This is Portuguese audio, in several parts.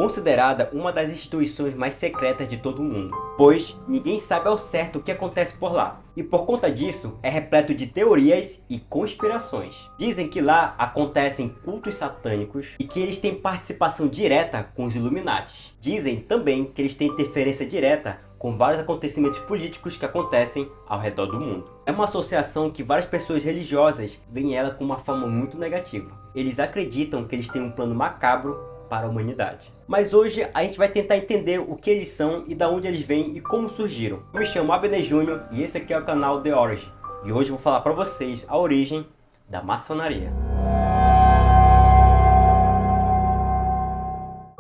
considerada uma das instituições mais secretas de todo o mundo, pois ninguém sabe ao certo o que acontece por lá. E por conta disso, é repleto de teorias e conspirações. Dizem que lá acontecem cultos satânicos e que eles têm participação direta com os Illuminati. Dizem também que eles têm interferência direta com vários acontecimentos políticos que acontecem ao redor do mundo. É uma associação que várias pessoas religiosas veem ela com uma forma muito negativa. Eles acreditam que eles têm um plano macabro para a humanidade. Mas hoje a gente vai tentar entender o que eles são e de onde eles vêm e como surgiram. Eu me chamo Abner Júnior e esse aqui é o canal The Origin. E hoje eu vou falar para vocês a origem da maçonaria.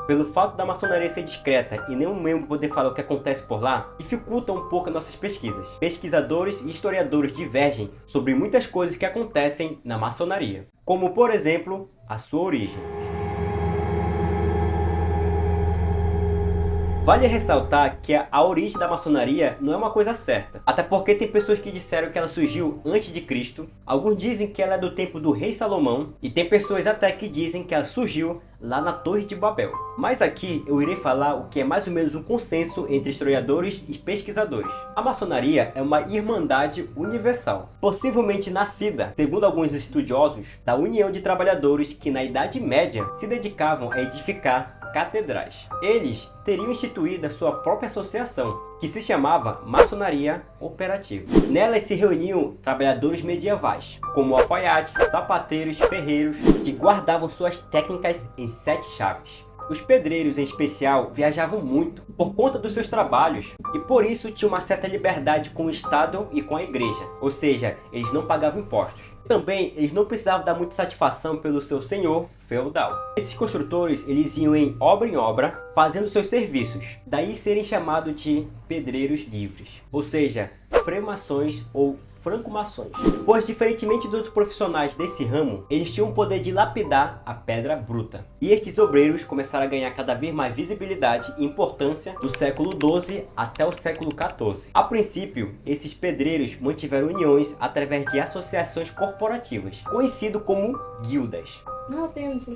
Pelo fato da maçonaria ser discreta e nenhum membro poder falar o que acontece por lá, dificulta um pouco nossas pesquisas. Pesquisadores e historiadores divergem sobre muitas coisas que acontecem na maçonaria, como por exemplo, a sua origem. Vale ressaltar que a origem da maçonaria não é uma coisa certa, até porque tem pessoas que disseram que ela surgiu antes de Cristo, alguns dizem que ela é do tempo do rei Salomão, e tem pessoas até que dizem que ela surgiu lá na Torre de Babel. Mas aqui eu irei falar o que é mais ou menos um consenso entre historiadores e pesquisadores. A maçonaria é uma irmandade universal, possivelmente nascida, segundo alguns estudiosos, da união de trabalhadores que na Idade Média se dedicavam a edificar catedrais. Eles teriam instituído a sua própria associação, que se chamava Maçonaria Operativa. Nelas se reuniam trabalhadores medievais, como alfaiates, sapateiros, ferreiros, que guardavam suas técnicas em 7 chaves. Os pedreiros, em especial, viajavam muito por conta dos seus trabalhos e por isso tinham uma certa liberdade com o Estado e com a igreja, ou seja, eles não pagavam impostos. Também, eles não precisavam dar muita satisfação pelo seu senhor feudal. Esses construtores, eles iam em obra, fazendo seus serviços, daí serem chamados de pedreiros livres, ou seja, fremações ou franco-maçons. Pois, diferentemente dos outros profissionais desse ramo, eles tinham o poder de lapidar a pedra bruta. E estes obreiros começaram a ganhar cada vez mais visibilidade e importância do século XII até o século XIV. A princípio, esses pedreiros mantiveram uniões através de associações corporativas, conhecido como guildas. Não, eu tenho isso.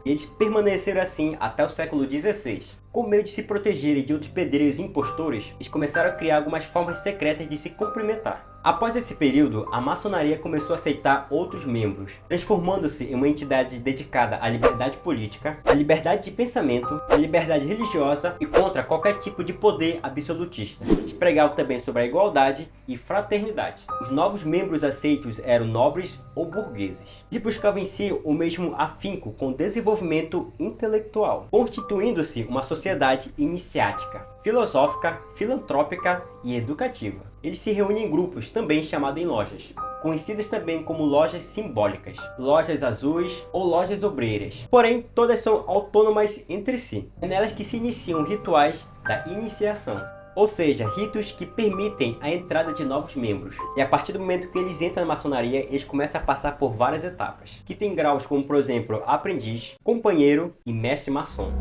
Eles permaneceram assim até o século XVI. Com medo de se protegerem de outros pedreiros e impostores, eles começaram a criar algumas formas secretas de se cumprimentar. Após esse período, a maçonaria começou a aceitar outros membros, transformando-se em uma entidade dedicada à liberdade política, à liberdade de pensamento, à liberdade religiosa e contra qualquer tipo de poder absolutista. Eles pregavam também sobre a igualdade e fraternidade. Os novos membros aceitos eram nobres ou burgueses, e buscavam em si o mesmo afinco com o desenvolvimento intelectual, constituindo-se uma sociedade iniciática, filosófica, filantrópica e educativa. Eles se reúnem em grupos, também chamados em lojas, conhecidas também como lojas simbólicas, lojas azuis ou lojas obreiras. Porém, todas são autônomas entre si. É nelas que se iniciam rituais da iniciação, ou seja, ritos que permitem a entrada de novos membros. E a partir do momento que eles entram na maçonaria, eles começam a passar por várias etapas, que tem graus como, por exemplo, aprendiz, companheiro e mestre maçom.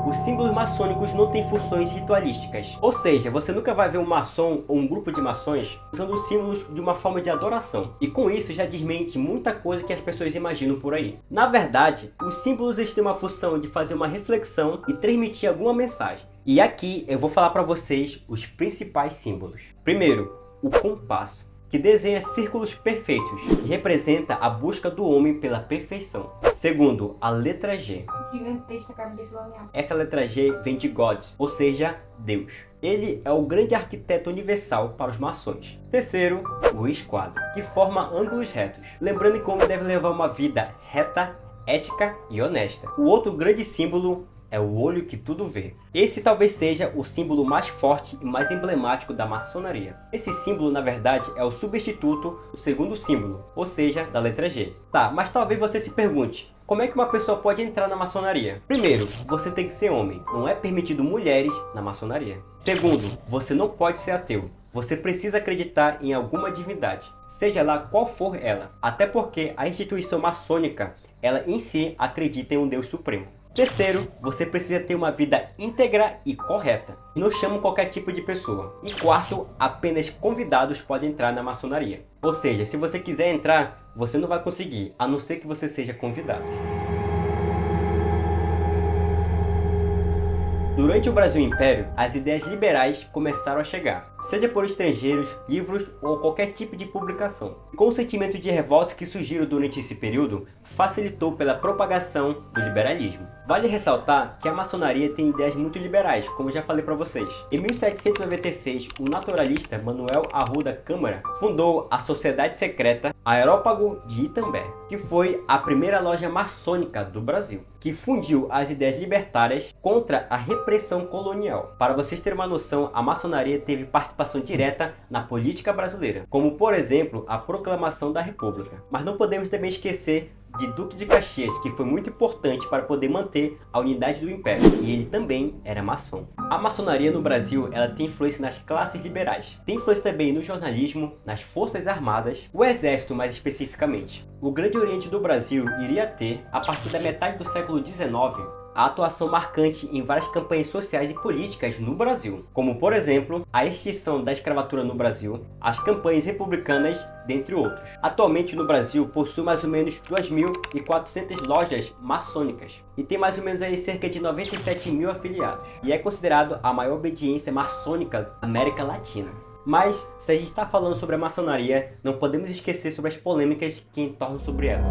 Os símbolos maçônicos não têm funções ritualísticas, ou seja, você nunca vai ver um maçom ou um grupo de maçons usando os símbolos de uma forma de adoração, e com isso já desmente muita coisa que as pessoas imaginam por aí. Na verdade, os símbolos eles têm uma função de fazer uma reflexão e transmitir alguma mensagem. E aqui eu vou falar para vocês os principais símbolos. Primeiro, o compasso, que desenha círculos perfeitos e representa a busca do homem pela perfeição. Segundo, a letra G. Gigantesca cabeça da minha. Essa letra G vem de Gods, ou seja, Deus. Ele é o grande arquiteto universal para os maçons. Terceiro, o esquadro, que forma ângulos retos. Lembrando que o homem deve levar uma vida reta, ética e honesta. O outro grande símbolo é o olho que tudo vê. Esse talvez seja o símbolo mais forte e mais emblemático da maçonaria. Esse símbolo, na verdade, é o substituto do segundo símbolo, ou seja, da letra G. Tá, mas talvez você se pergunte, como é que uma pessoa pode entrar na maçonaria? Primeiro, você tem que ser homem. Não é permitido mulheres na maçonaria. Segundo, você não pode ser ateu. Você precisa acreditar em alguma divindade, seja lá qual for ela. Até porque a instituição maçônica, ela em si acredita em um Deus supremo. Terceiro, você precisa ter uma vida íntegra e correta. Não chamam qualquer tipo de pessoa. E quarto, apenas convidados podem entrar na maçonaria. Ou seja, se você quiser entrar, você não vai conseguir, a não ser que você seja convidado. Durante o Brasil Império, as ideias liberais começaram a chegar, seja por estrangeiros, livros ou qualquer tipo de publicação. Com o sentimento de revolta que surgiu durante esse período, facilitou pela propagação do liberalismo. Vale ressaltar que a maçonaria tem ideias muito liberais, como já falei para vocês. Em 1796, o naturalista Manuel Arruda Câmara fundou a Sociedade Secreta Aerópago de Itambé, que foi a primeira loja maçônica do Brasil, que fundiu as ideias libertárias contra a repressão colonial. Para vocês terem uma noção, a maçonaria teve participação direta na política brasileira, como por exemplo a proclamação da República. Mas não podemos também esquecer de Duque de Caxias, que foi muito importante para poder manter a unidade do Império, e ele também era maçom. A maçonaria no Brasil, ela tem influência nas classes liberais, tem influência também no jornalismo, nas forças armadas, o exército mais especificamente. O Grande Oriente do Brasil iria ter, a partir da metade do século XIX, a atuação marcante em várias campanhas sociais e políticas no Brasil, como por exemplo, a extinção da escravatura no Brasil, as campanhas republicanas, dentre outros. Atualmente no Brasil possui mais ou menos 2.400 lojas maçônicas e tem mais ou menos aí cerca de 97 mil afiliados, e é considerado a maior obediência maçônica da América Latina. Mas, se a gente está falando sobre a maçonaria, não podemos esquecer sobre as polêmicas que entornam sobre ela.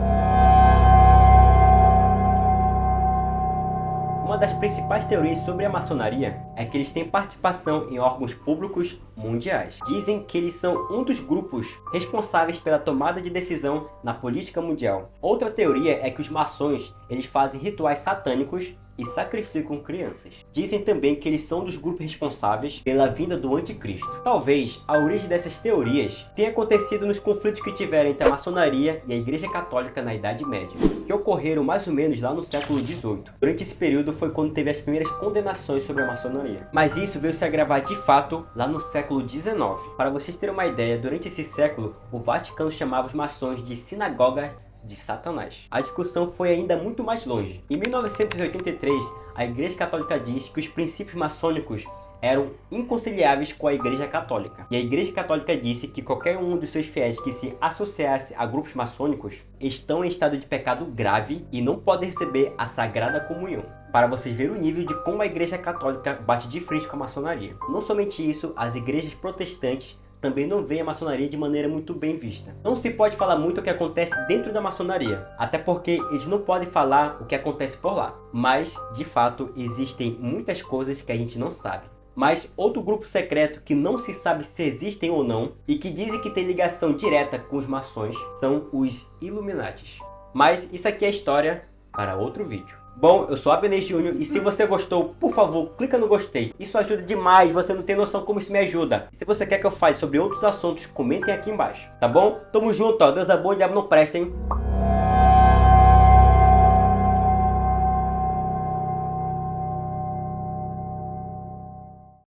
Uma das principais teorias sobre a maçonaria é que eles têm participação em órgãos públicos mundiais. Dizem que eles são um dos grupos responsáveis pela tomada de decisão na política mundial. Outra teoria é que os maçons eles fazem rituais satânicos e sacrificam crianças. Dizem também que eles são dos grupos responsáveis pela vinda do anticristo. Talvez a origem dessas teorias tenha acontecido nos conflitos que tiveram entre a maçonaria e a Igreja Católica na Idade Média, que ocorreram mais ou menos lá no século XVIII. Durante esse período foi quando teve as primeiras condenações sobre a maçonaria. Mas isso veio se agravar de fato lá no século XIX. Para vocês terem uma ideia, durante esse século, o Vaticano chamava os maçons de sinagoga de Satanás. A discussão foi ainda muito mais longe. Em 1983, a Igreja Católica diz que os princípios maçônicos eram inconciliáveis com a Igreja Católica. E a Igreja Católica disse que qualquer um dos seus fiéis que se associasse a grupos maçônicos estão em estado de pecado grave e não podem receber a Sagrada Comunhão. Para vocês verem o nível de como a Igreja Católica bate de frente com a maçonaria. Não somente isso, as igrejas protestantes também não veem a maçonaria de maneira muito bem vista. Não se pode falar muito o que acontece dentro da maçonaria, até porque eles não podem falar o que acontece por lá. Mas, de fato, existem muitas coisas que a gente não sabe. Mas outro grupo secreto que não se sabe se existem ou não e que dizem que tem ligação direta com os maçons são os Illuminatis. Mas isso aqui é história para outro vídeo. Bom, eu sou Abner Júnior e se você gostou, por favor, clica no gostei. Isso ajuda demais, você não tem noção como isso me ajuda. E se você quer que eu fale sobre outros assuntos, comentem aqui embaixo, tá bom? Tamo junto, ó. Deus é bom, o diabo não presta, hein?